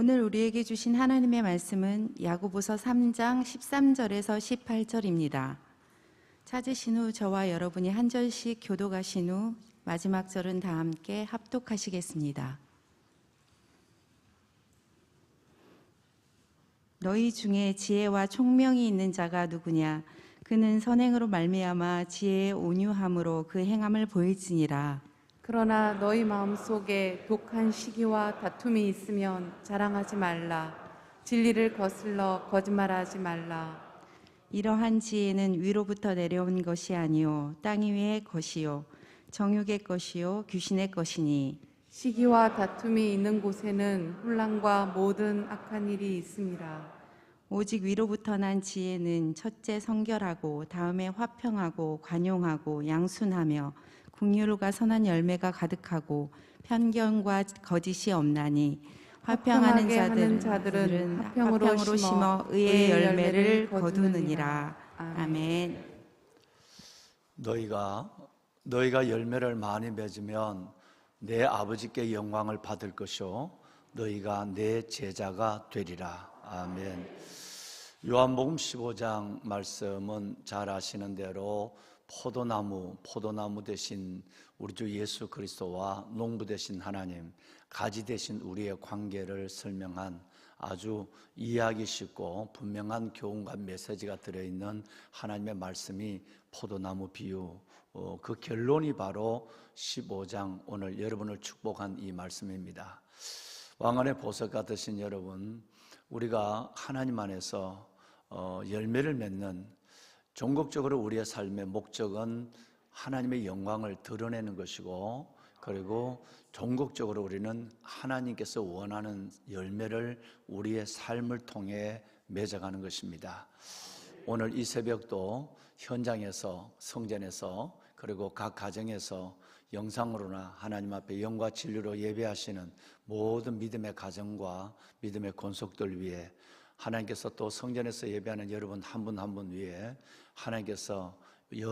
오늘 우리에게 주신 하나님의 말씀은 야고보서 3장 13절에서 18절입니다. 찾으신 후 저와 여러분이 한 절씩 교독하신 후 마지막 절은 다 함께 합독하시겠습니다. 너희 중에 지혜와 총명이 있는 자가 누구냐? 그는 선행으로 말미암아 지혜의 온유함으로 그 행함을 보일지니라. 그러나 너희 마음속에 독한 시기와 다툼이 있으면 자랑하지 말라. 진리를 거슬러 거짓말하지 말라. 이러한 지혜는 위로부터 내려온 것이 아니요 땅 위의 것이요 정욕의 것이요 귀신의 것이니 시기와 다툼이 있는 곳에는 혼란과 모든 악한 일이 있습니다. 오직 위로부터 난 지혜는 첫째 성결하고 다음에 화평하고 관용하고 양순하며 긍휼과 선한 열매가 가득하고 편견과 거짓이 없나니 화평하는 자들은 화평으로 심어 의의 열매를 거두느니라. 아멘. 너희가 열매를 많이 맺으면 내 아버지께 영광을 받을 것이요 너희가 내 제자가 되리라. 아멘. 요한복음 15장 말씀은 잘 아시는 대로 포도나무 대신 우리 주 예수 그리스도와 농부 되신 하나님, 가지 되신 우리의 관계를 설명한 아주 이해하기 쉽고 분명한 교훈과 메시지가 들어있는 하나님의 말씀이 포도나무 비유, 그 결론이 바로 15장 오늘 여러분을 축복한 이 말씀입니다. 왕관의 보석과 되신 여러분, 우리가 하나님 안에서 열매를 맺는, 종국적으로 우리의 삶의 목적은 하나님의 영광을 드러내는 것이고, 그리고 종국적으로 우리는 하나님께서 원하는 열매를 우리의 삶을 통해 맺어가는 것입니다. 오늘 이 새벽도 현장에서, 성전에서, 그리고 각 가정에서 영상으로나 하나님 앞에 영과 진리로 예배하시는 모든 믿음의 가정과 믿음의 권속들 위해, 하나님께서 또 성전에서 예배하는 여러분 한 분 한 분 위해 하나님께서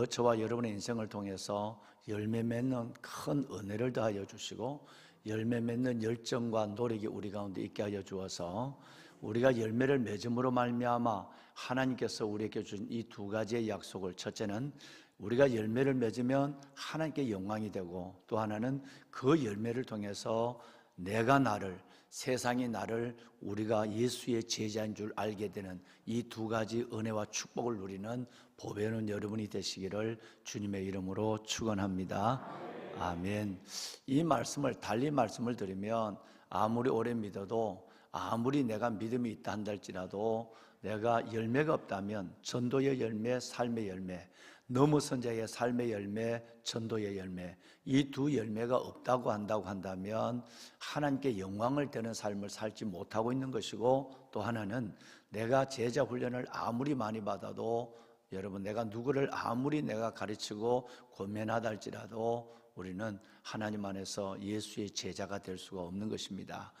저와 여러분의 인생을 통해서 열매 맺는 큰 은혜를 더하여 주시고, 열매 맺는 열정과 노력이 우리 가운데 있게 하여 주어서 우리가 열매를 맺음으로 말미암아 하나님께서 우리에게 준 이 두 가지의 약속을, 첫째는 우리가 열매를 맺으면 하나님께 영광이 되고, 또 하나는 그 열매를 통해서 세상이 나를 우리가 예수의 제자인 줄 알게 되는 이 두 가지 은혜와 축복을 누리는 보배는 여러분이 되시기를 주님의 이름으로 축원합니다. 아멘. 이 말씀을 달리 말씀을 드리면, 아무리 오래 믿어도, 아무리 내가 믿음이 있다 한달지라도 내가 열매가 없다면, 전도의 열매, 삶의 열매, 넘어선 자의 삶의 열매, 전도의 열매, 이 두 열매가 없다고 한다면 하나님께 영광을 되는 삶을 살지 못하고 있는 것이고, 또 하나는 내가 제자 훈련을 아무리 많이 받아도, 여러분, 내가 누구를 아무리 내가 가르치고 권면하다 할지라도 우리는 하나님 안에서 예수의 제자가 될 수가 없는 것입니다.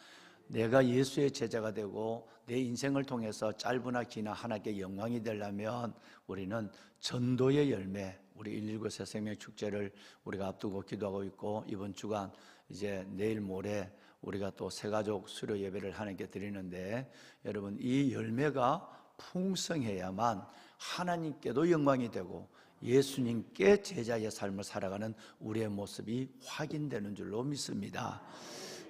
내가 예수의 제자가 되고 내 인생을 통해서 짧으나 기나 하나님께 영광이 되려면 우리는 전도의 열매, 우리 119 새생명축제를 우리가 앞두고 기도하고 있고, 이번 주간 이제 내일 모레 우리가 또 새가족 수료 예배를 하나님께 드리는데, 여러분, 이 열매가 풍성해야만 하나님께도 영광이 되고 예수님께 제자의 삶을 살아가는 우리의 모습이 확인되는 줄로 믿습니다.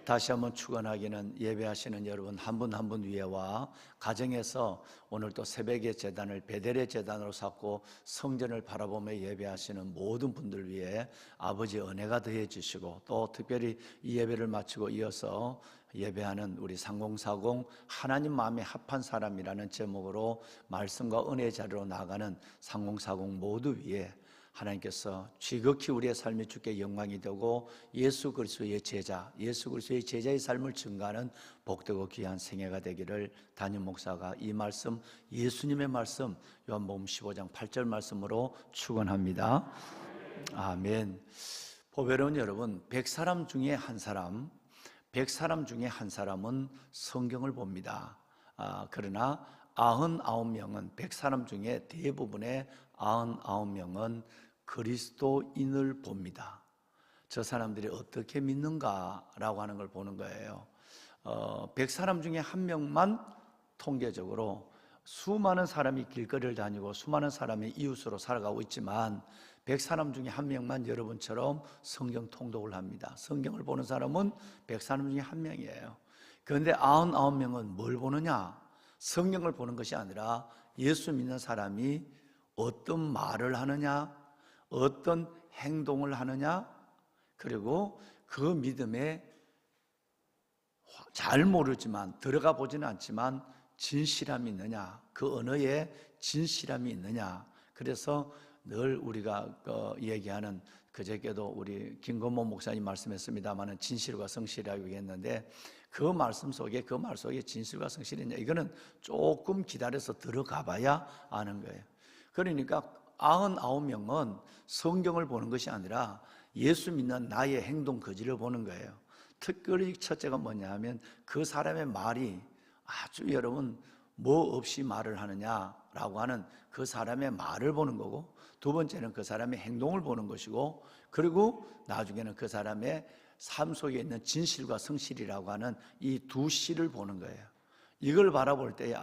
다시 한번 축원하기는, 예배하시는 여러분 한 분 한 분 위에와 가정에서 오늘 또 새벽의 제단을 베델의 제단으로 삼고 성전을 바라보며 예배하시는 모든 분들 위해 아버지의 은혜가 더해 주시고, 또 특별히 이 예배를 마치고 이어서 예배하는 우리 3040 하나님 마음에 합한 사람이라는 제목으로 말씀과 은혜의 자리로 나아가는 3040 모두 위에 하나님께서 지극히 우리의 삶이 주께 영광이 되고 예수 그리스도의 제자, 예수 그리스도의 제자의 삶을 증가하는 복되고 귀한 생애가 되기를 담임 목사가 이 말씀, 예수님의 말씀, 요한복음 15장 8절 말씀으로 축원합니다. 아멘. 보배로운 여러분, 100사람 중에 한 사람은 성경을 봅니다. 그러나 99명은, 100사람 중에 대부분의 99명은 그리스도인을 봅니다. 저 사람들이 어떻게 믿는가라고 하는 걸 보는 거예요. 100사람 중에 한 명만 통계적으로 수많은 사람이 길거리를 다니고 수많은 사람이 이웃으로 살아가고 있지만 100사람 중에 한 명만 여러분처럼 성경 통독을 합니다. 성경을 보는 사람은 100사람 중에 한 명이에요. 그런데 99명은 뭘 보느냐? 성경을 보는 것이 아니라 예수 믿는 사람이 어떤 말을 하느냐, 어떤 행동을 하느냐, 그리고 그 믿음에 잘 모르지만 들어가 보지는 않지만 진실함이 있느냐, 그 언어에 진실함이 있느냐. 그래서 늘 우리가 얘기하는, 그저께도 우리 김건모 목사님 말씀했습니다마는 진실과 성실이라고 얘기했는데, 그 말씀 속에, 그 말 속에 진실과 성실이 있냐, 이거는 조금 기다려서 들어가 봐야 아는 거예요. 그러니까 99명은 성경을 보는 것이 아니라 예수 믿는 나의 행동 거지를 보는 거예요. 특별히 첫째가 뭐냐 하면 그 사람의 말이 아주, 여러분, 뭐 없이 말을 하느냐라고 하는 그 사람의 말을 보는 거고, 두 번째는 그 사람의 행동을 보는 것이고, 그리고 나중에는 그 사람의 삶 속에 있는 진실과 성실이라고 하는 이 두 C를 보는 거예요. 이걸 바라볼 때에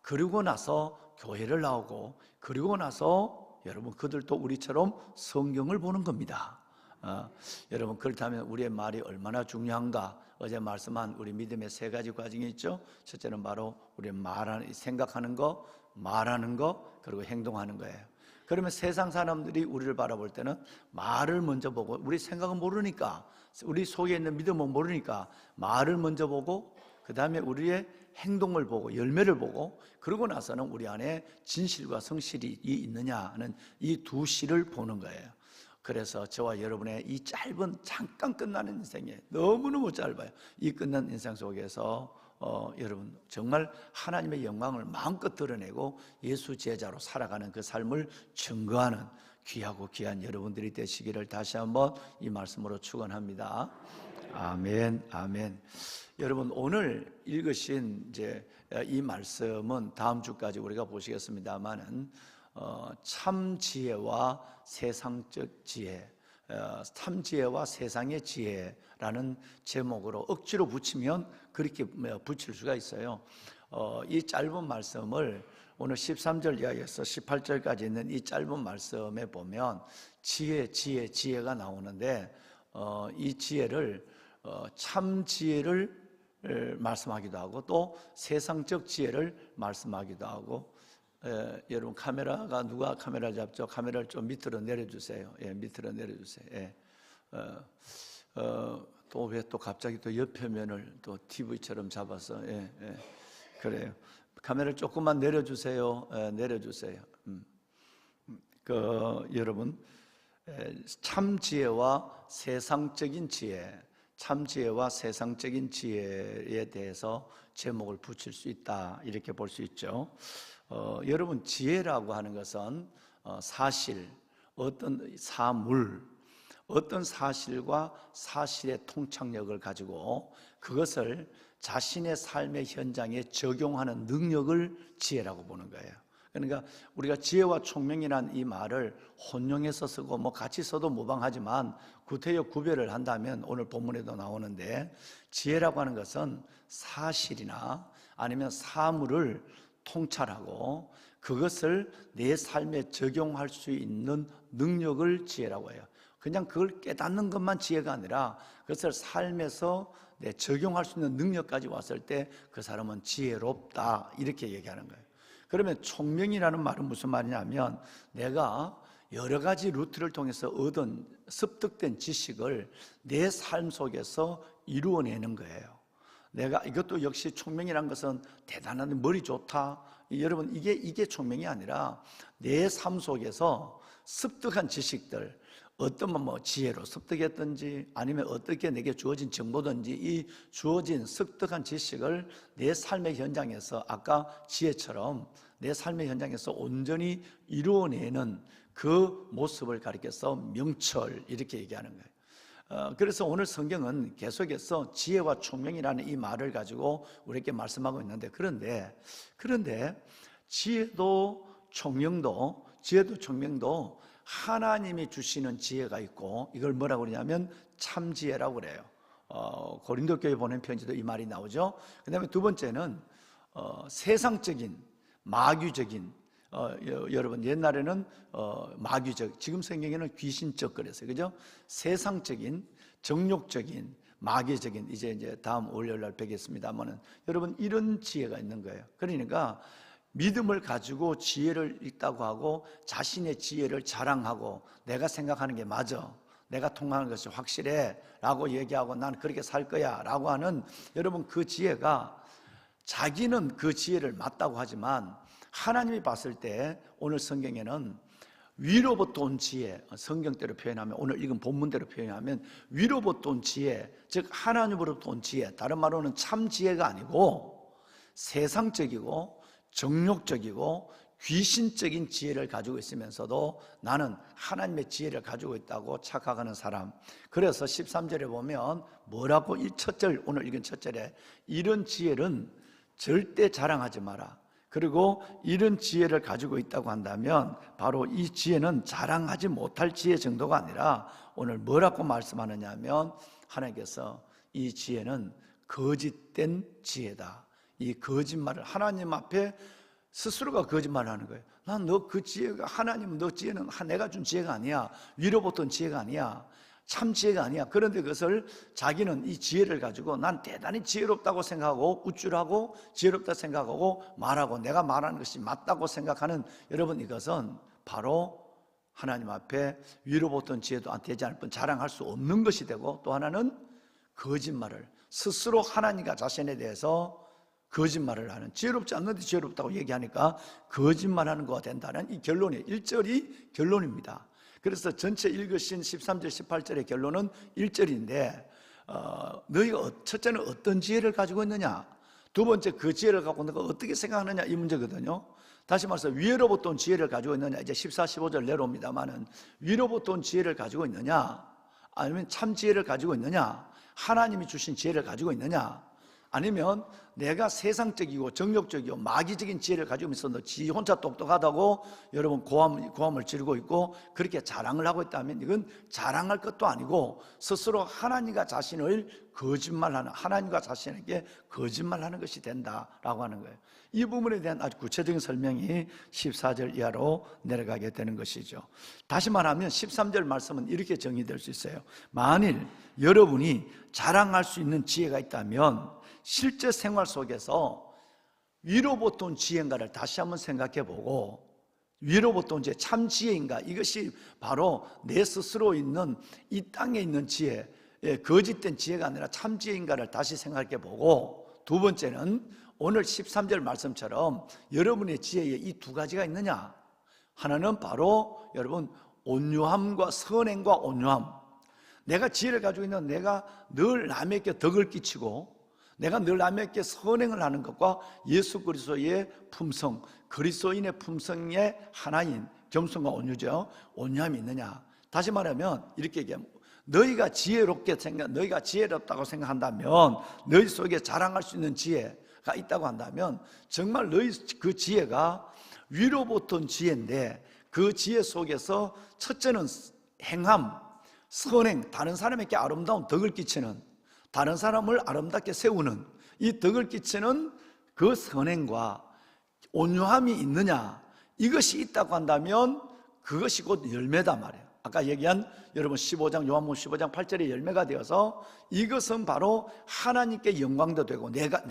그리고 나서 교회를 나오고, 그리고 나서 여러분 그들도 우리처럼 성경을 보는 겁니다. 여러분, 그렇다면 우리의 말이 얼마나 중요한가? 어제 말씀한 우리 믿음의 세 가지 과정이 있죠. 첫째는 바로 우리 생각하는 거, 말하는 거, 그리고 행동하는 거예요. 그러면 세상 사람들이 우리를 바라볼 때는 말을 먼저 보고, 우리 생각은 모르니까, 우리 속에 있는 믿음은 모르니까 말을 먼저 보고, 그 다음에 우리의 행동을 보고 열매를 보고, 그러고 나서는 우리 안에 진실과 성실이 있느냐는 이 두 C를 보는 거예요. 그래서 저와 여러분의 이 짧은, 잠깐 끝나는 인생에, 너무너무 짧아요. 이 끝난 인생 속에서 여러분 정말 하나님의 영광을 마음껏 드러내고 예수 제자로 살아가는 그 삶을 증거하는 귀하고 귀한 여러분들이 되시기를 다시 한번 이 말씀으로 축원합니다. 아멘, 아멘. 여러분, 오늘 읽으신 이제 이 말씀은 다음 주까지 우리가 보시겠습니다만은 참 지혜와 세상적 지혜, 참 지혜와 세상의 지혜라는 제목으로 억지로 붙이면 그렇게 붙일 수가 있어요. 이 짧은 말씀을 오늘 13절 이하에서 18절까지 있는 이 짧은 말씀에 보면 지혜가 나오는데, 이 지혜를 참 지혜를 말씀하기도 하고 또 세상적 지혜를 말씀하기도 하고, 여러분 카메라가, 누가 카메라 잡죠? 카메라를 좀 밑으로 내려주세요. 밑으로 내려주세요. 또 왜 또 갑자기 또 옆에면을 또 TV처럼 잡아서, 그래요. 카메라를 조금만 내려주세요. 내려주세요. 여러분, 참 지혜와 세상적인 지혜, 참 지혜와 세상적인 지혜에 대해서 제목을 붙일 수 있다, 이렇게 볼 수 있죠. 여러분, 지혜라고 하는 것은 사실, 어떤 사물, 어떤 사실과 사실의 통찰력을 가지고 그것을 자신의 삶의 현장에 적용하는 능력을 지혜라고 보는 거예요. 그러니까 우리가 지혜와 총명이라는 이 말을 혼용해서 쓰고 같이 써도 무방하지만 구태여 구별을 한다면 오늘 본문에도 나오는데, 지혜라고 하는 것은 사실이나 아니면 사물을 통찰하고 그것을 내 삶에 적용할 수 있는 능력을 지혜라고 해요. 그냥 그걸 깨닫는 것만 지혜가 아니라 그것을 삶에서 적용할 수 있는 능력까지 왔을 때 그 사람은 지혜롭다, 이렇게 얘기하는 거예요. 그러면 총명이라는 말은 무슨 말이냐면, 내가 여러 가지 루트를 통해서 얻은 습득된 지식을 내 삶 속에서 이루어내는 거예요. 내가, 이것도 역시 총명이라는 것은 대단한 머리 좋다, 여러분, 이게 총명이 아니라 내 삶 속에서 습득한 지식들, 어떤 지혜로 습득했든지 아니면 어떻게 내게 주어진 정보든지 이 주어진 습득한 지식을 내 삶의 현장에서, 아까 지혜처럼 내 삶의 현장에서 온전히 이루어내는 그 모습을 가리켜서 명철, 이렇게 얘기하는 거예요. 그래서 오늘 성경은 계속해서 지혜와 총명이라는 이 말을 가지고 우리에게 말씀하고 있는데, 그런데 지혜도 총명도 하나님이 주시는 지혜가 있고, 이걸 뭐라고 그러냐면 참지혜라고 그래요. 고린도 교회 보낸 편지도 이 말이 나오죠. 그 다음에 두 번째는 세상적인, 마귀적인, 여러분 옛날에는 마귀적, 지금 성경에는 귀신적 그랬어요. 그죠? 세상적인, 정욕적인, 마귀적인, 이제 다음 월요일날 뵙겠습니다만은 여러분 이런 지혜가 있는 거예요. 그러니까 믿음을 가지고 지혜를 있다고 하고 자신의 지혜를 자랑하고 내가 생각하는 게 맞아, 내가 통하는 것이 확실해 라고 얘기하고 난 그렇게 살 거야 라고 하는, 여러분 그 지혜가 자기는 그 지혜를 맞다고 하지만 하나님이 봤을 때 오늘 성경에는 위로부터 온 지혜, 성경대로 표현하면, 오늘 읽은 본문대로 표현하면 위로부터 온 지혜, 즉 하나님으로부터 온 지혜, 다른 말로는 참 지혜가 아니고 세상적이고 정욕적이고 귀신적인 지혜를 가지고 있으면서도 나는 하나님의 지혜를 가지고 있다고 착각하는 사람. 그래서 13절에 보면 뭐라고, 첫 절, 오늘 읽은 첫 절에 이런 지혜는 절대 자랑하지 마라. 그리고 이런 지혜를 가지고 있다고 한다면 바로 이 지혜는 자랑하지 못할 지혜 정도가 아니라 오늘 뭐라고 말씀하느냐 하면 하나님께서 이 지혜는 거짓된 지혜다. 이 거짓말을 하나님 앞에 스스로가 거짓말을 하는 거예요. 난 너 그 지혜가, 하나님 너 지혜는 내가 준 지혜가 아니야, 위로부터 온 지혜가 아니야, 참 지혜가 아니야. 그런데 그것을 자기는 이 지혜를 가지고 난 대단히 지혜롭다고 생각하고 우쭐하고 지혜롭다 생각하고 말하고 내가 말하는 것이 맞다고 생각하는, 여러분 이것은 바로 하나님 앞에 위로부터 온 지혜도 되지 않을 뿐 자랑할 수 없는 것이 되고, 또 하나는 거짓말을, 스스로 하나님과 자신에 대해서 거짓말을 하는, 지혜롭지 않는데 지혜롭다고 얘기하니까 거짓말하는 거가 된다는 이 결론이 1절이 결론입니다. 그래서 전체 읽으신 13절 18절의 결론은 1절인데 너희가 첫째는 어떤 지혜를 가지고 있느냐, 두 번째 그 지혜를 갖고 너가 어떻게 생각하느냐, 이 문제거든요. 다시 말해서 위로부터 온 지혜를 가지고 있느냐, 이제 14, 15절 내려옵니다만은 위로부터 온 지혜를 가지고 있느냐, 아니면 참 지혜를 가지고 있느냐, 하나님이 주신 지혜를 가지고 있느냐, 아니면 내가 세상적이고 정욕적이고 마귀적인 지혜를 가지고 있어 너 지 혼자 똑똑하다고 여러분 고함을 지르고 있고 그렇게 자랑을 하고 있다면 이건 자랑할 것도 아니고 스스로 하나님과 자신을 거짓말하는, 하나님과 자신에게 거짓말하는 것이 된다라고 하는 거예요. 이 부분에 대한 아주 구체적인 설명이 14절 이하로 내려가게 되는 것이죠. 다시 말하면 13절 말씀은 이렇게 정의될 수 있어요. 만일 여러분이 자랑할 수 있는 지혜가 있다면 실제 생활 속에서 위로부터 온 지혜인가를 다시 한번 생각해 보고, 위로부터 온 지혜, 참 지혜인가, 이것이 바로 내 스스로 있는 이 땅에 있는 지혜, 거짓된 지혜가 아니라 참 지혜인가를 다시 생각해 보고, 두 번째는 오늘 13절 말씀처럼 여러분의 지혜에 이 두 가지가 있느냐. 하나는 바로 여러분 온유함과 선행과 온유함. 내가 지혜를 가지고 있는, 내가 늘 남에게 덕을 끼치고 내가 늘 남에게 선행을 하는 것과 예수 그리스도의 품성, 그리스도인의 품성의 하나인 겸손과 온유죠. 온유함이 있느냐. 다시 말하면 이렇게 얘기하면 너희가 너희가 지혜롭다고 생각한다면, 너희 속에 자랑할 수 있는 지혜가 있다고 한다면 정말 너희 그 지혜가 위로부터 온 지혜인데, 그 지혜 속에서 첫째는 행함, 선행, 다른 사람에게 아름다운 덕을 끼치는, 다른 사람을 아름답게 세우는 이 덕을 끼치는 그 선행과 온유함이 있느냐, 이것이 있다고 한다면 그것이 곧 열매다 말이에요. 아까 얘기한 여러분 15장, 요한복음 15장 8절의 열매가 되어서 이것은 바로 하나님께 영광도 되고, 내가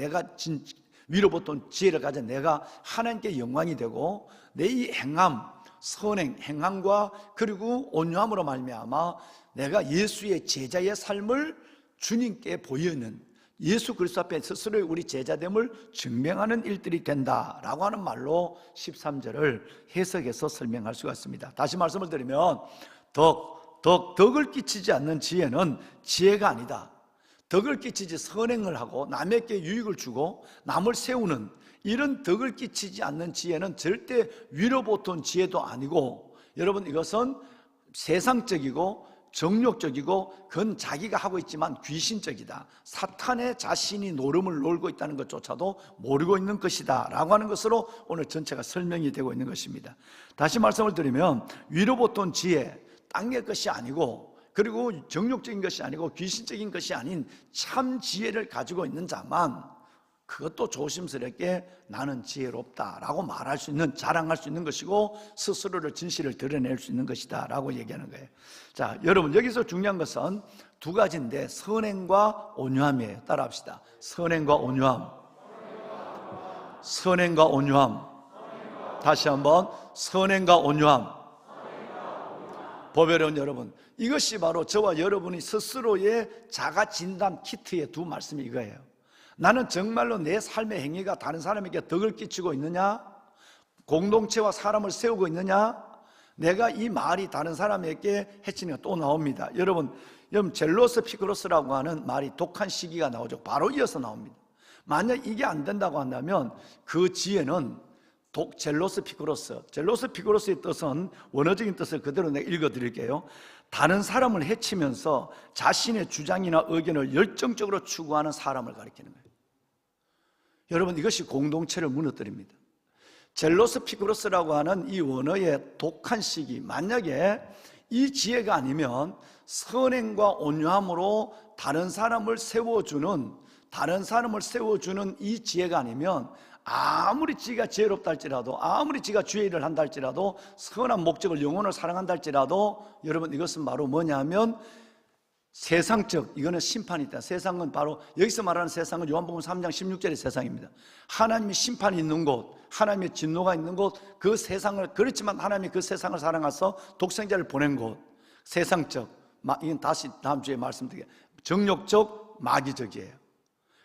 위로부터 온 지혜를 가진 내가 하나님께 영광이 되고, 내 이 행함, 선행, 행함과 그리고 온유함으로 말미암아 내가 예수의 제자의 삶을 주님께 보이는, 예수 그리스도 앞에 스스로의 우리 제자됨을 증명하는 일들이 된다라고 하는 말로 13절을 해석해서 설명할 수가 있습니다. 다시 말씀을 드리면 덕을 끼치지 않는 지혜는 지혜가 아니다. 덕을 끼치지, 선행을 하고 남에게 유익을 주고 남을 세우는 이런 덕을 끼치지 않는 지혜는 절대 위로부터 온 지혜도 아니고, 여러분 이것은 세상적이고 정욕적이고 그건 자기가 하고 있지만 귀신적이다. 사탄의 자신이 노름을 놀고 있다는 것조차도 모르고 있는 것이다 라고 하는 것으로 오늘 전체가 설명이 되고 있는 것입니다. 다시 말씀을 드리면 위로부터 온 지혜, 땅의 것이 아니고 그리고 정욕적인 것이 아니고 귀신적인 것이 아닌 참 지혜를 가지고 있는 자만 그것도 조심스럽게 나는 지혜롭다라고 말할 수 있는, 자랑할 수 있는 것이고 스스로를 진실을 드러낼 수 있는 것이다 라고 얘기하는 거예요. 자, 여러분 여기서 중요한 것은 두 가지인데 선행과 온유함이에요. 따라합시다. 선행과 온유함. 선행과 온유함. 다시 한번 선행과 온유함. 보배로운 여러분, 이것이 바로 저와 여러분이 스스로의 자가 진단 키트의 두 말씀이 이거예요. 나는 정말로 내 삶의 행위가 다른 사람에게 덕을 끼치고 있느냐? 공동체와 사람을 세우고 있느냐? 내가 이 말이 다른 사람에게 해치니까 또 나옵니다. 여러분 젤로스 피그로스라고 하는 말이 독한 시기가 나오죠. 바로 이어서 나옵니다. 만약 이게 안 된다고 한다면 그 지혜는 젤로스 피그로스의 뜻은, 원어적인 뜻을 그대로 내가 읽어드릴게요. 다른 사람을 해치면서 자신의 주장이나 의견을 열정적으로 추구하는 사람을 가리키는 거예요. 여러분 이것이 공동체를 무너뜨립니다. 젤로스 피그로스라고 하는 이 원어의 독한 시기, 만약에 이 지혜가 아니면 선행과 온유함으로 다른 사람을 세워주는 이 지혜가 아니면 아무리 지가 지혜롭다 할지라도, 아무리 지가 주의 일을 한다 할지라도, 선한 목적을, 영혼을 사랑한다 할지라도, 여러분 이것은 바로 뭐냐면 세상적, 이거는 심판이 있다. 세상은 바로 여기서 말하는 세상은 요한복음 3장 16절의 세상입니다. 하나님의 심판이 있는 곳, 하나님의 진노가 있는 곳, 그 세상을, 그렇지만 하나님이 그 세상을 사랑하셔서 독생자를 보낸 곳, 세상적, 이건 다시 다음 주에 말씀드릴게요. 정욕적, 마귀적이에요.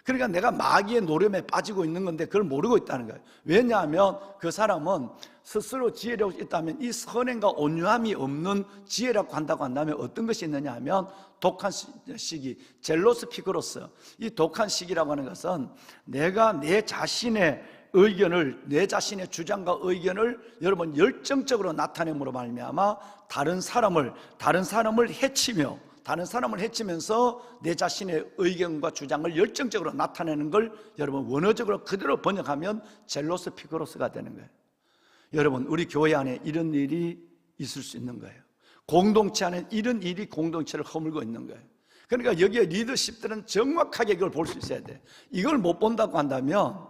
그러니까 내가 마귀의 노름에 빠지고 있는 건데 그걸 모르고 있다는 거예요. 왜냐하면 그 사람은 스스로 지혜라고 있다면 이 선행과 온유함이 없는 지혜라고 한다고 한다면 어떤 것이 있느냐 하면 독한 시기, 젤로스 피그로스. 이 독한 시기라고 하는 것은 내가 내 자신의 의견을, 내 자신의 주장과 의견을 여러분 열정적으로 나타냄으로 말미암아 다른 사람을 해치면서 내 자신의 의견과 주장을 열정적으로 나타내는 걸 여러분 원어적으로 그대로 번역하면 젤로스 피그로스가 되는 거예요. 여러분 우리 교회 안에 이런 일이 있을 수 있는 거예요. 공동체 안에 이런 일이 공동체를 허물고 있는 거예요. 그러니까 여기에 리더십들은 정확하게 이걸 볼 수 있어야 돼요. 이걸 못 본다고 한다면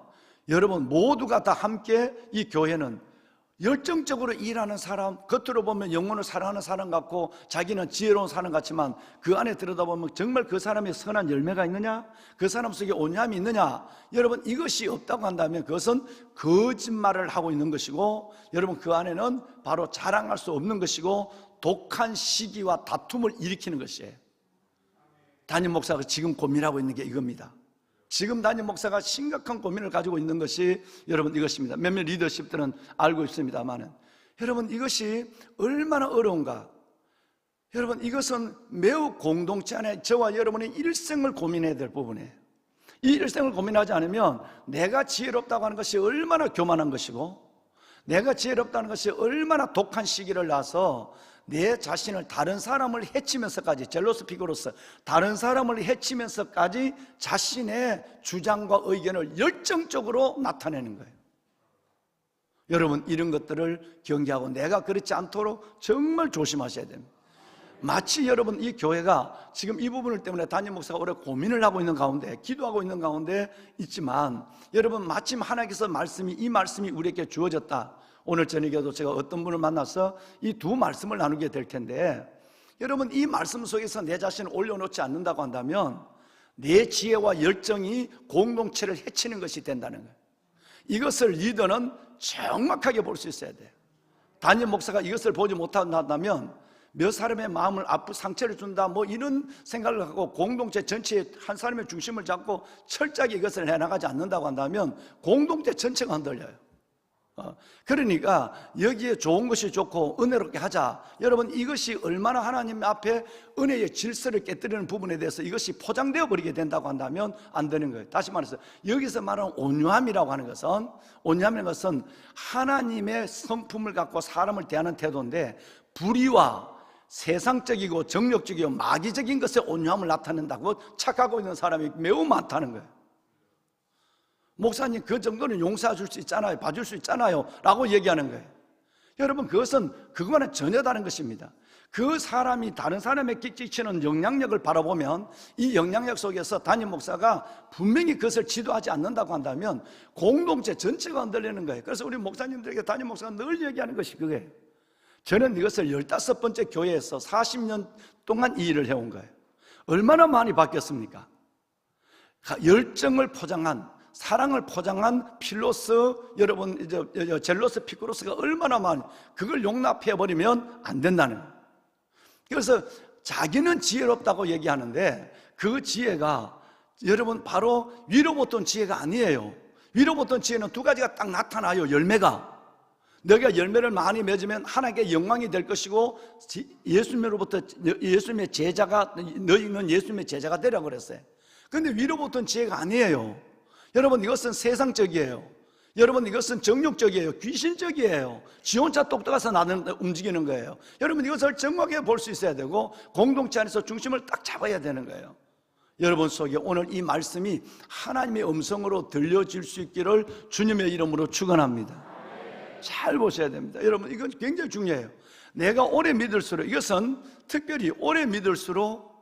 여러분 모두가 다 함께 이 교회는 열정적으로 일하는 사람, 겉으로 보면 영혼을 사랑하는 사람 같고 자기는 지혜로운 사람 같지만 그 안에 들여다보면 정말 그 사람의 선한 열매가 있느냐? 그 사람 속에 온유함이 있느냐? 여러분 이것이 없다고 한다면 그것은 거짓말을 하고 있는 것이고, 여러분 그 안에는 바로 자랑할 수 없는 것이고 독한 시기와 다툼을 일으키는 것이에요. 담임 목사가 지금 고민하고 있는 게 이겁니다. 지금 담임 목사가 심각한 고민을 가지고 있는 것이 여러분 이것입니다. 몇몇 리더십들은 알고 있습니다만은 여러분 이것이 얼마나 어려운가. 여러분 이것은 매우 공동체 안에 저와 여러분의 일생을 고민해야 될 부분이에요. 이 일생을 고민하지 않으면 내가 지혜롭다고 하는 것이 얼마나 교만한 것이고, 내가 지혜롭다는 것이 얼마나 독한 시기를 낳아서 내 자신을 다른 사람을 해치면서까지, 젤로스 피그로스, 다른 사람을 해치면서까지 자신의 주장과 의견을 열정적으로 나타내는 거예요. 여러분 이런 것들을 경계하고 내가 그렇지 않도록 정말 조심하셔야 됩니다. 마치 여러분 이 교회가 지금 이 부분을 때문에 담임 목사가 오래 고민을 하고 있는 가운데, 기도하고 있는 가운데 있지만, 여러분 마침 하나님께서 이 말씀이 우리에게 주어졌다. 오늘 저녁에도 제가 어떤 분을 만나서 이 두 말씀을 나누게 될 텐데, 여러분 이 말씀 속에서 내 자신을 올려놓지 않는다고 한다면 내 지혜와 열정이 공동체를 해치는 것이 된다는 거예요. 이것을 리더는 정확하게 볼 수 있어야 돼요. 담임 목사가 이것을 보지 못한다면 몇 사람의 마음을 상처를 준다 이런 생각을 갖고 공동체 전체에 한 사람의 중심을 잡고 철저하게 이것을 해나가지 않는다고 한다면 공동체 전체가 흔들려요. 그러니까 여기에 좋은 것이 좋고 은혜롭게 하자. 여러분 이것이 얼마나 하나님 앞에 은혜의 질서를 깨뜨리는 부분에 대해서 이것이 포장되어 버리게 된다고 한다면 안 되는 거예요. 다시 말해서 여기서 말하는 온유함이라고 하는 것은 하나님의 성품을 갖고 사람을 대하는 태도인데, 불의와 세상적이고 정욕적이고 마귀적인 것에 온유함을 나타낸다고 착각하고 있는 사람이 매우 많다는 거예요. 목사님 그 정도는 용서해 줄 수 있잖아요, 봐줄 수 있잖아요 라고 얘기하는 거예요. 여러분 그것은 그거와는 전혀 다른 것입니다. 그 사람이 다른 사람에 끼치는 영향력을 바라보면 이 영향력 속에서 담임 목사가 분명히 그것을 지도하지 않는다고 한다면 공동체 전체가 흔들리는 거예요. 그래서 우리 목사님들에게 담임 목사가 늘 얘기하는 것이 그거예요. 저는 이것을 15번째 교회에서 40년 동안 이 일을 해온 거예요. 얼마나 많이 바뀌었습니까? 열정을 포장한, 사랑을 포장한 필로스, 여러분 이제 젤로스 피크로스가 얼마나 많이, 그걸 용납해버리면 안 된다는 거예요. 그래서 자기는 지혜롭다고 얘기하는데 그 지혜가 여러분 바로 위로부터 온 지혜가 아니에요. 위로부터 온 지혜는 두 가지가 딱 나타나요. 열매가, 너희가 열매를 많이 맺으면 하나님께 영광이 될 것이고 예수님으로부터 예수님의 제자가, 너희는 예수님의 제자가 되라고 그랬어요. 그런데 위로부터 온 지혜가 아니에요. 여러분 이것은 세상적이에요. 여러분 이것은 정욕적이에요. 귀신적이에요. 지 혼자 똑똑해서 나는 움직이는 거예요. 여러분 이것을 정확하게 볼 수 있어야 되고 공동체 안에서 중심을 딱 잡아야 되는 거예요. 여러분 속에 오늘 이 말씀이 하나님의 음성으로 들려질 수 있기를 주님의 이름으로 축원합니다. 잘 보셔야 됩니다. 여러분 이건 굉장히 중요해요. 내가 오래 믿을수록, 이것은 특별히 오래 믿을수록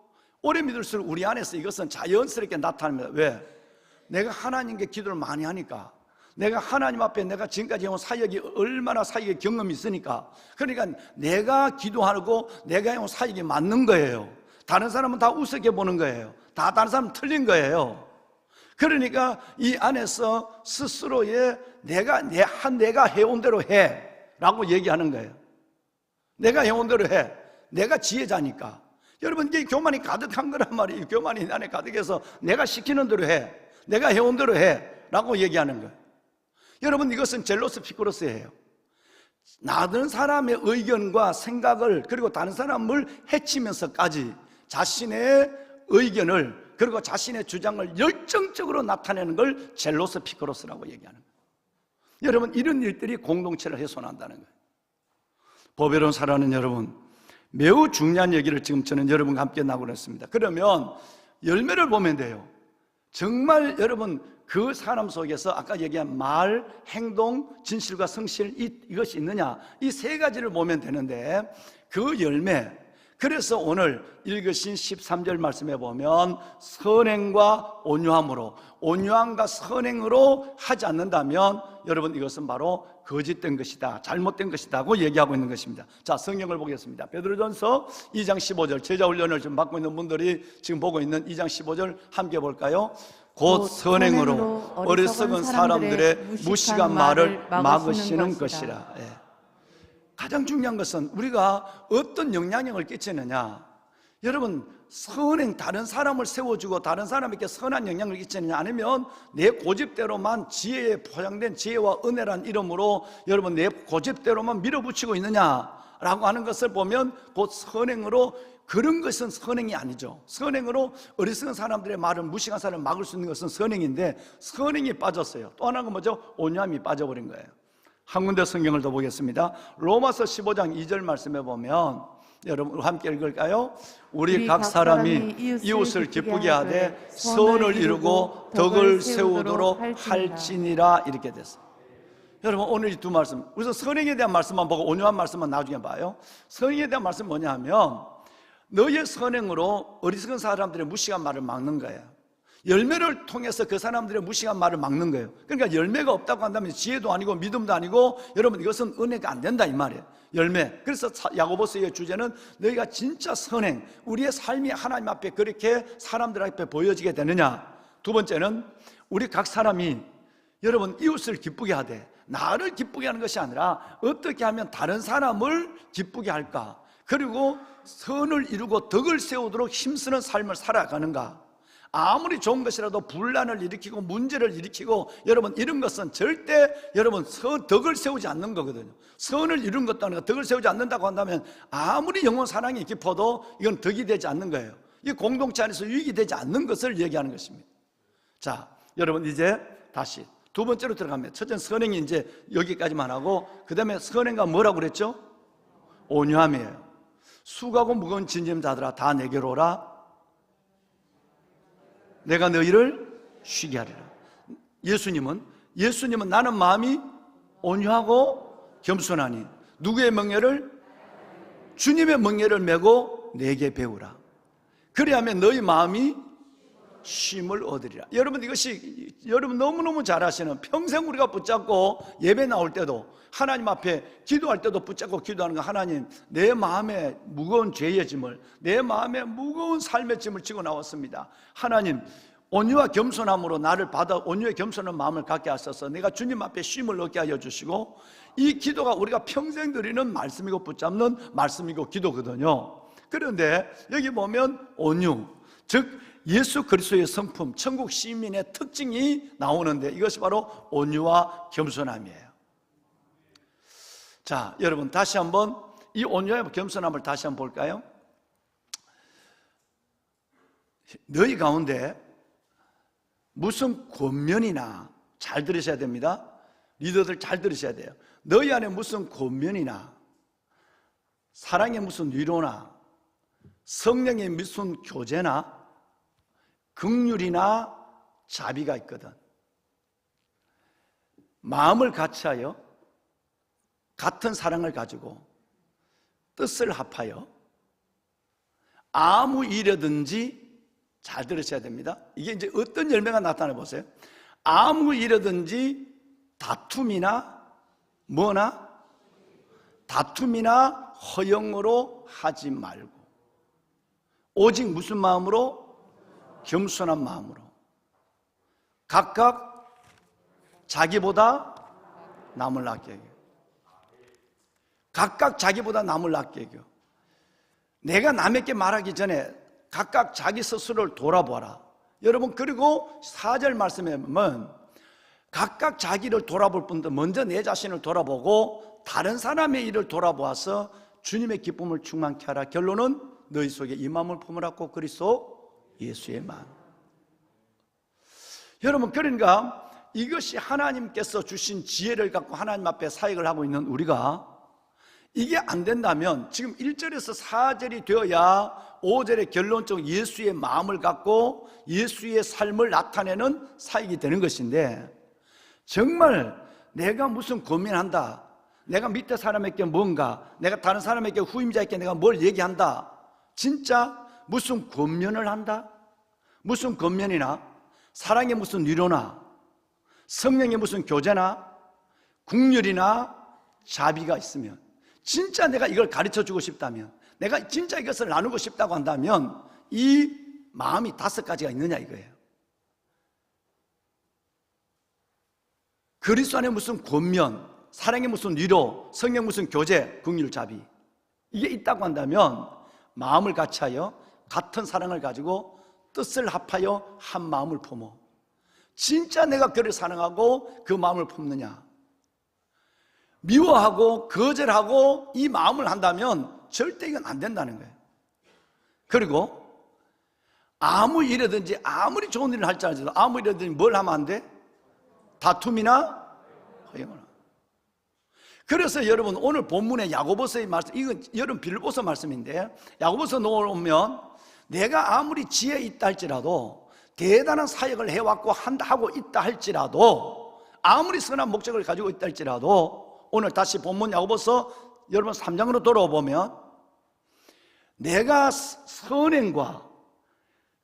우리 안에서 이것은 자연스럽게 나타납니다. 왜? 내가 하나님께 기도를 많이 하니까, 내가 하나님 앞에 내가 지금까지 해온 사역이 얼마나 사역의 경험이 있으니까, 그러니까 내가 기도하고 내가 해온 사역이 맞는 거예요. 다른 사람은 다 우습게 보는 거예요. 다 다른 사람은 틀린 거예요. 그러니까 이 안에서 스스로의 내가 해온 대로 해 라고 얘기하는 거예요. 내가 해온 대로 해. 내가 지혜자니까. 여러분 이게 교만이 가득한 거란 말이에요. 교만이 안에 가득해서 내가 시키는 대로 해, 내가 해온 대로 해 라고 얘기하는 거예요. 여러분 이것은 젤로스 피크로스예요. 다른 사람의 의견과 생각을, 그리고 다른 사람을 해치면서까지 자신의 의견을, 그리고 자신의 주장을 열정적으로 나타내는 걸 젤로스 피크로스라고 얘기하는 거예요. 여러분 이런 일들이 공동체를 훼손한다는 거예요. 보배로운 사랑하는 여러분, 매우 중요한 얘기를 지금 저는 여러분과 함께 나누고 있습니다. 그러면 열매를 보면 돼요. 정말 여러분 그 사람 속에서 아까 얘기한 말, 행동, 진실과 성실, 이것이 있느냐, 이 세 가지를 보면 되는데 그 열매, 그래서 오늘 읽으신 13절 말씀에 보면 선행과 온유함으로, 온유함과 선행으로 하지 않는다면 여러분 이것은 바로 거짓된 것이다, 잘못된 것이다고 얘기하고 있는 것입니다. 자, 성경을 보겠습니다. 베드로전서 2장 15절, 제자 훈련을 좀 받고 있는 분들이 지금 보고 있는 2장 15절 함께 볼까요? 곧 선행으로 어리석은 사람들의 무식한 말을 막으시는 것이라. 예. 가장 중요한 것은 우리가 어떤 영향력을 끼치느냐, 여러분 선행, 다른 사람을 세워주고 다른 사람에게 선한 영향을 끼치느냐, 아니면 내 고집대로만 지혜에 포장된 지혜와 은혜란 이름으로 여러분 내 고집대로만 밀어붙이고 있느냐라고 하는 것을 보면 곧 선행으로, 그런 것은 선행이 아니죠. 선행으로 어리석은 사람들의 말을, 무식한 사람을 막을 수 있는 것은 선행인데 선행이 빠졌어요. 또 하나가 뭐죠? 온유함이 빠져버린 거예요. 한 군데 성경을 더 보겠습니다. 로마서 15장 2절 말씀에 보면, 여러분 함께 읽을까요? 우리 각 사람이 이웃을 기쁘게 하되 선을 이루고 덕을 세우도록 할지니라, 이렇게 됐어요. 여러분 오늘 이 두 말씀, 우선 선행에 대한 말씀만 보고 온유한 말씀만 나중에 봐요. 선행에 대한 말씀은 뭐냐 하면 너의 선행으로 어리석은 사람들의 무식한 말을 막는 거예요. 열매를 통해서 그 사람들의 무식한 말을 막는 거예요. 그러니까 열매가 없다고 한다면 지혜도 아니고 믿음도 아니고, 여러분 이것은 은혜가 안 된다 이 말이에요. 열매. 그래서 야고보서의 주제는 너희가 진짜 선행, 우리의 삶이 하나님 앞에 그렇게 사람들 앞에 보여지게 되느냐. 두 번째는 우리 각 사람이 여러분 이웃을 기쁘게 하되, 나를 기쁘게 하는 것이 아니라 어떻게 하면 다른 사람을 기쁘게 할까, 그리고 선을 이루고 덕을 세우도록 힘쓰는 삶을 살아가는가. 아무리 좋은 것이라도 분란을 일으키고 문제를 일으키고, 여러분 이런 것은 절대 여러분 덕을 세우지 않는 거거든요. 선을 이룬 것도 아니고 덕을 세우지 않는다고 한다면 아무리 영혼 사랑이 깊어도 이건 덕이 되지 않는 거예요. 이 공동체 안에서 유익이 되지 않는 것을 얘기하는 것입니다. 자, 여러분 이제 다시 두 번째로 들어갑니다. 첫째는 선행이 이제 여기까지만 하고, 그 다음에 선행과 뭐라고 그랬죠? 온유함이에요. 수고하고 무거운 짐진 자들아 다 내게로 오라, 내가 너희를 쉬게 하리라. 예수님은 나는 마음이 온유하고 겸손하니 누구의 명예를? 주님의 멍에를 메고 내게 배우라. 그리하면 너희 마음이 쉼을 얻으리라. 여러분, 이것이 여러분 너무너무 잘 아시는, 평생 우리가 붙잡고 예배 나올 때도 하나님 앞에 기도할 때도 붙잡고 기도하는 거, 하나님, 내 마음에 무거운 죄의 짐을, 내 마음에 무거운 삶의 짐을 지고 나왔습니다. 하나님, 온유와 겸손함으로 나를 받아 온유와 겸손한 마음을 갖게 하셔서 내가 주님 앞에 쉼을 얻게 하여 주시고, 이 기도가 우리가 평생 드리는 말씀이고 붙잡는 말씀이고 기도거든요. 그런데 여기 보면 온유, 즉 예수 그리스도의 성품, 천국 시민의 특징이 나오는데, 이것이 바로 온유와 겸손함이에요. 자, 여러분, 다시 한번 이 온유와 겸손함을 다시 한번 볼까요? 너희 가운데 무슨 권면이나, 잘 들으셔야 됩니다. 리더들 잘 들으셔야 돼요. 너희 안에 무슨 권면이나, 사랑의 무슨 위로나, 성령의 무슨 교제나, 긍휼이나 자비가 있거든. 마음을 같이하여 같은 사랑을 가지고 뜻을 합하여 아무 일이든지, 잘 들으셔야 됩니다. 이게 이제 어떤 열매가 나타나 보세요. 아무 일이든지 다툼이나 뭐나, 다툼이나 허영으로 하지 말고 오직 무슨 마음으로? 겸손한 마음으로 각각 자기보다 남을 낫게 여겨. 각각 자기보다 남을 낫게 여겨. 내가 남에게 말하기 전에 각각 자기 스스로를 돌아보라. 여러분, 그리고 4절 말씀에 보면 각각 자기를 돌아볼 뿐더 먼저 내 자신을 돌아보고 다른 사람의 일을 돌아보아서 주님의 기쁨을 충만케 하라. 결론은 너희 속에 이 마음을 품으라고, 그리스도 예수의 마음. 여러분, 그러니까 이것이 하나님께서 주신 지혜를 갖고 하나님 앞에 사역을 하고 있는 우리가, 이게 안 된다면 지금 1절에서 4절이 되어야 5절의 결론적 예수의 마음을 갖고 예수의 삶을 나타내는 사역이 되는 것인데, 정말 내가 무슨 고민한다, 내가 밑에 사람에게 뭔가, 내가 다른 사람에게 후임자에게 내가 뭘 얘기한다, 진짜 무슨 권면을 한다, 무슨 권면이나 사랑의 무슨 위로나 성령의 무슨 교제나 긍휼이나 자비가 있으면, 진짜 내가 이걸 가르쳐주고 싶다면, 내가 진짜 이것을 나누고 싶다고 한다면 이 마음이 5가지가 있느냐 이거예요. 그리스도 안에 무슨 권면, 사랑의 무슨 위로, 성령 무슨 교제, 긍휼, 자비, 이게 있다고 한다면 마음을 같이하여 같은 사랑을 가지고 뜻을 합하여 한 마음을 품어. 진짜 내가 그를 사랑하고 그 마음을 품느냐, 미워하고 거절하고 이 마음을 한다면 절대 이건 안 된다는 거예요. 그리고 아무 일이든지, 아무리 좋은 일을 할지라도 아무 일이든지 뭘 하면 안 돼? 다툼이나 허영을. 그래서 여러분, 오늘 본문의 야고보서의 말씀, 이건 여러분 빌보서 말씀인데, 야고보서 놓으면 내가 아무리 지혜 있다 할지라도, 대단한 사역을 해왔고 하고 있다 할지라도, 아무리 선한 목적을 가지고 있다 할지라도, 오늘 다시 본문 야고보서 여러분 3장으로 돌아보면 내가 선행과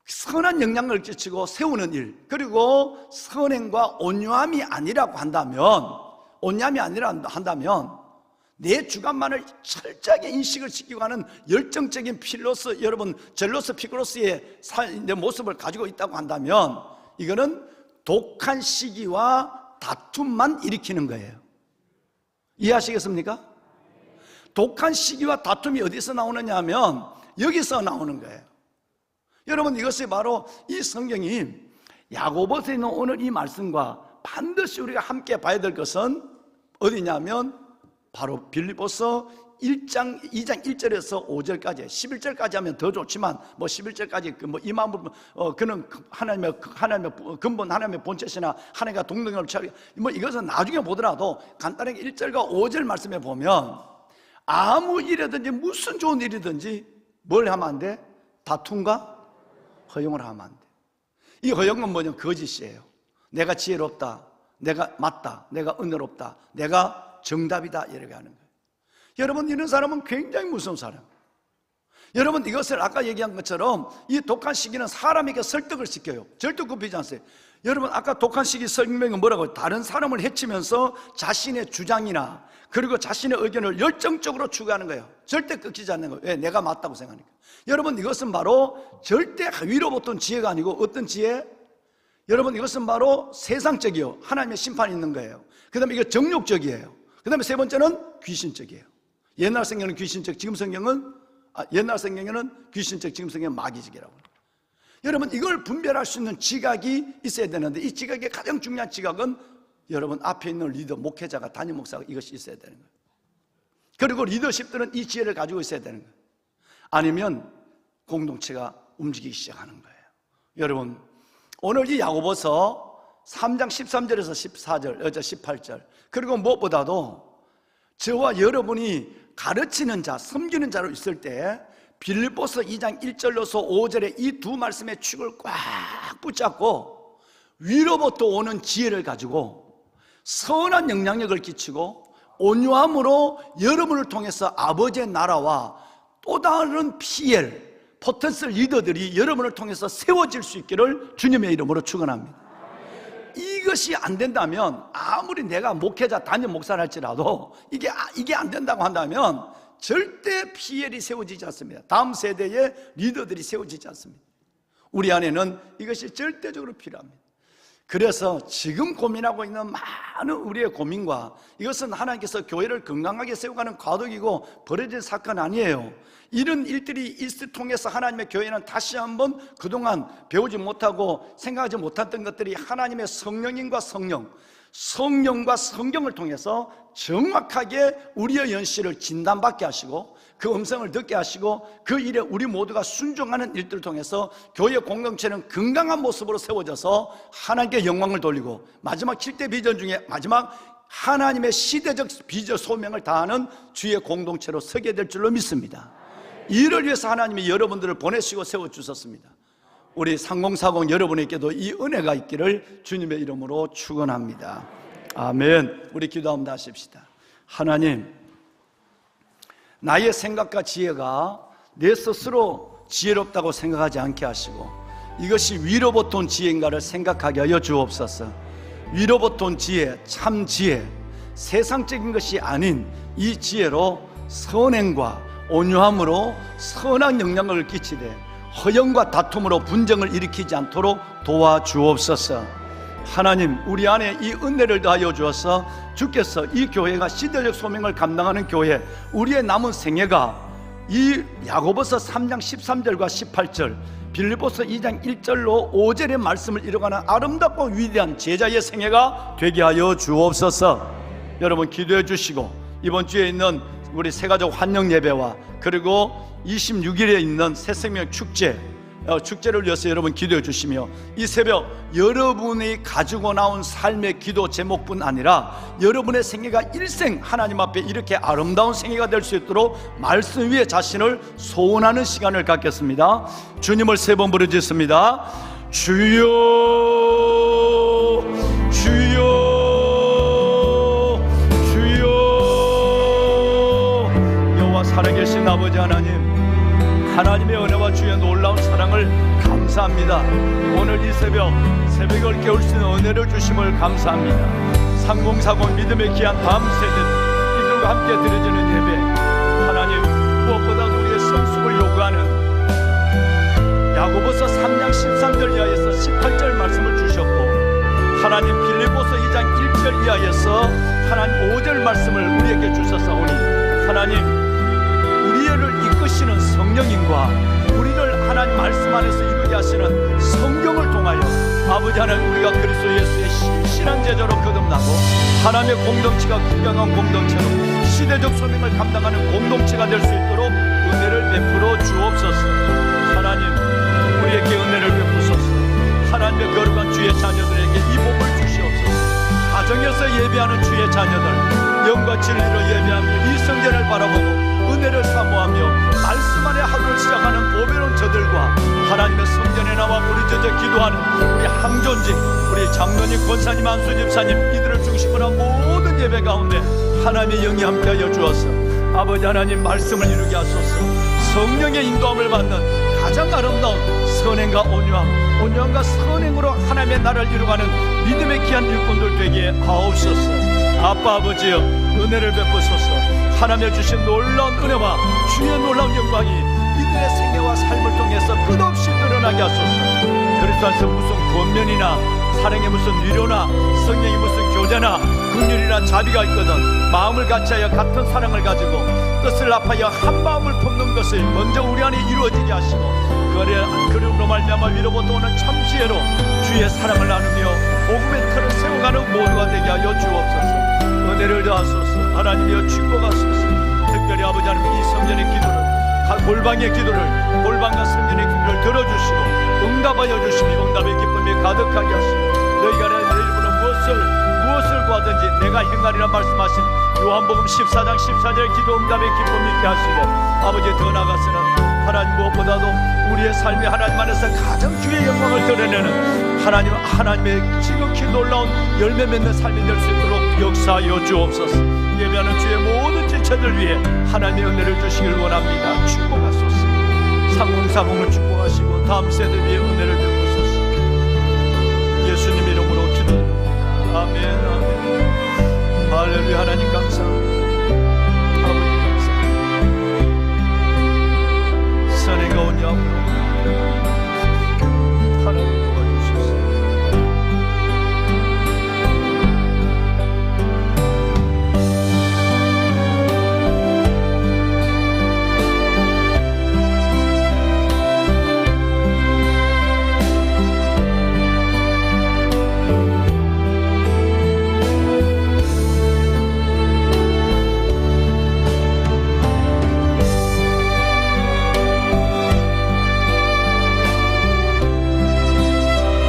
선한 영향을 끼치고 세우는 일, 그리고 선행과 온유함이 아니라고 한다면, 온유함이 아니라 한다면 내 주관만을 철저하게 인식을 시키고 하는 열정적인 필로스, 여러분 젤로스 피그로스의 내 모습을 가지고 있다고 한다면 이거는 독한 시기와 다툼만 일으키는 거예요. 이해하시겠습니까? 독한 시기와 다툼이 어디서 나오느냐 하면 여기서 나오는 거예요. 여러분, 이것이 바로 이 성경이 야고보서에 있는 오늘 이 말씀과 반드시 우리가 함께 봐야 될 것은 어디냐면 바로 빌립보서 1장 2장 1절에서 5절까지, 11절까지 하면 더 좋지만 11절까지 이 마음을 그는 하나님의 근본, 하나님의 본체시나 하나님과 동등을 취하게, 이것은 나중에 보더라도 간단하게 1절과 5절 말씀에 보면 아무 일이든지 무슨 좋은 일이든지 뭘 하면 안 돼? 다툼과 허용을 하면 안 돼. 이 허용은 뭐냐? 거짓이에요. 내가 지혜롭다, 내가 맞다, 내가 은혜롭다, 내가 정답이다, 이렇게 하는 거예요. 여러분, 이런 사람은 굉장히 무서운 사람. 여러분, 이것을 아까 얘기한 것처럼 이 독한 시기는 사람에게 설득을 시켜요. 절대 굽히지 않으세요. 여러분, 아까 독한 시기 설명은 뭐라고요? 다른 사람을 해치면서 자신의 주장이나 그리고 자신의 의견을 열정적으로 추구하는 거예요. 절대 끊기지 않는 거예요. 왜? 내가 맞다고 생각하니까. 여러분, 이것은 바로 절대 위로부터 지혜가 아니고 어떤 지혜? 여러분, 이것은 바로 세상적이요, 하나님의 심판이 있는 거예요. 그 다음에 이거 정욕적이에요. 그 다음에 세 번째는 귀신적이에요. 옛날 성경은 귀신적, 지금 성경은 옛날 성경에는 귀신적, 지금 성경은 마귀적이라고 해요. 여러분, 이걸 분별할 수 있는 지각이 있어야 되는데, 이 지각의 가장 중요한 지각은 여러분 앞에 있는 리더, 목회자가, 담임 목사가 이것이 있어야 되는 거예요. 그리고 리더십들은 이 지혜를 가지고 있어야 되는 거예요. 아니면 공동체가 움직이기 시작하는 거예요. 여러분, 오늘 이 야고보서 3장 13절에서 14절, 18절, 그리고 무엇보다도 저와 여러분이 가르치는 자, 섬기는 자로 있을 때 빌립보서 2장 1절로서 5절에 이 두 말씀의 축을 꽉 붙잡고 위로부터 오는 지혜를 가지고 선한 영향력을 끼치고 온유함으로 여러분을 통해서 아버지의 나라와 또 다른 PL, 포텐셜 리더들이 여러분을 통해서 세워질 수 있기를 주님의 이름으로 축원합니다. 이것이 안 된다면, 아무리 내가 목회자, 담임 목사를 할지라도 이게 안 된다고 한다면 절대 PL이 세워지지 않습니다. 다음 세대의 리더들이 세워지지 않습니다. 우리 안에는 이것이 절대적으로 필요합니다. 그래서 지금 고민하고 있는 많은 우리의 고민과, 이것은 하나님께서 교회를 건강하게 세워가는 과도기고 버려진 사건 아니에요. 이런 일들이 있을 통해서 하나님의 교회는 다시 한번 그동안 배우지 못하고 생각하지 못했던 것들이 하나님의 성령님과 성령과 성경을 통해서 정확하게 우리의 연실을 진단받게 하시고 그 음성을 듣게 하시고 그 일에 우리 모두가 순종하는 일들을 통해서 교회 공동체는 건강한 모습으로 세워져서 하나님께 영광을 돌리고 마지막 7대 비전 중에 마지막 하나님의 시대적 비전 소명을 다하는 주의 공동체로 서게 될 줄로 믿습니다. 이를 위해서 하나님이 여러분들을 보내시고 세워주셨습니다. 우리 3040 여러분에게도 이 은혜가 있기를 주님의 이름으로 축원합니다. 아멘. 우리 기도한번 하십시다. 하나님, 나의 생각과 지혜가 내 스스로 지혜롭다고 생각하지 않게 하시고 이것이 위로부터 온 지혜인가를 생각하게 하여 주옵소서. 위로부터 온 지혜, 참 지혜, 세상적인 것이 아닌 이 지혜로 선행과 온유함으로 선한 영향을 끼치되 허영과 다툼으로 분쟁을 일으키지 않도록 도와주옵소서. 하나님, 우리 안에 이 은혜를 더하여 주어서 주께서 이 교회가 시대적 소명을 감당하는 교회, 우리의 남은 생애가 이 야고보서 3장 13절과 18절, 빌립보서 2장 1절로 5절의 말씀을 이뤄가는 아름답고 위대한 제자의 생애가 되게 하여 주옵소서. 여러분 기도해 주시고 이번 주에 있는 우리 새가족 환영 예배와 그리고 26일에 있는 새생명 축제를 위해서 여러분 기도해 주시며 이 새벽 여러분이 가지고 나온 삶의 기도 제목뿐 아니라 여러분의 생애가 일생 하나님 앞에 이렇게 아름다운 생애가 될 수 있도록 말씀 위에 자신을 소원하는 시간을 갖겠습니다. 주님을 세 번 부르짖습니다. 주여 주여 살아계신 아버지 하나님의 은혜와 주의 놀라운 사랑을 감사합니다. 오늘 이 새벽을 깨울 수 있는 은혜를 주심을 감사합니다. 3040 믿음의 귀한 다음 세대 이들과 함께 드려지는 예배, 하나님 무엇보다도 우리의 성숙을 요구하는 야고보서 3장 13절 이하에서 18절 말씀을 주셨고 하나님 빌립보서 2장 1절 이하에서 하나님 5절 말씀을 우리에게 주셨사오니 하나님 우리를 이끄시는 성령님과 우리를 하나님 말씀 안에서 이루게 하시는 성경을 통하여 아버지 하나님 우리가 그리스도 예수의 신실한 제자로 거듭나고 하나님의 공동체가 건강한 공동체로 시대적 소명을 감당하는 공동체가 될 수 있도록 은혜를 베풀어 주옵소서. 하나님 우리에게 은혜를 베푸소서. 하나님의 거룩한 주의 자녀들에게 이 복을 주시옵소서. 가정에서 예배하는 주의 자녀들 영과 진리로 예배하며 이 성전을 바라보고 은혜를 사모하며 말씀 안에 하루를 시작하는 보배로운 저들과 하나님의 성전에 나와 부르짖어 기도하는 우리 항존직, 우리 장로님, 권사님, 안수 집사님 이들을 중심으로 한 모든 예배 가운데 하나님의 영이 함께하여 주어서 아버지 하나님 말씀을 이루게 하소서. 성령의 인도함을 받는 가장 아름다운 선행과 온유함과 선행으로 하나님의 나라를 이루어가는 믿음의 귀한 일꾼들 되게 하옵소서. 아빠 아버지여, 은혜를 베푸소서. 하나님의 주신 놀라운 은혜와 주의 놀라운 영광이 이들의 생애와 삶을 통해서 끝없이 드러나게 하소서. 그리스도 안에서 무슨 권면이나 사랑의 무슨 위로나 성령의 무슨 교제나 긍휼이나 자비가 있거든 마음을 같이하여 같은 사랑을 가지고 뜻을 합하여 한 마음을 품는 것을 먼저 우리 안에 이루어지게 하시고 그리움으로 말미암아 위로부터 오는 참 지혜로 주의 사랑을 나누며 복음의 틀을 세워가는 모두가 되게 하여 주옵소서. 은혜를 더하소서. 하나님이여 축복하소서. 특별히 아버지 하나님 이 성전의 기도를 골방의 기도를 골방과 성전의 기도를 들어주시고 응답하여 주시니 응답의 기쁨이 가득하게 하시고 너희가 내 이름으로 무엇을 구하든지 내가 행하리라 말씀하신 요한복음 14장 14절 기도 응답의 기쁨 있게 하시고 아버지 더 나아가서는 하나님 무엇보다도 우리의 삶이 하나님 안에서 가장 주의 영광을 드러내는 하나님의 지극히 놀라운 열매 맺는 삶이 될 수 있도록 역사하여 주옵소서. 예배하는 주의 모든 지체들 위해 하나님의 은혜를 주시길 원합니다. 축복하소서. 상공을 축복하시고 다음 세대 위에 은혜를 베푸소서. 예수님 이름으로 기도드립니다. 아멘. 할렐루야. 하나님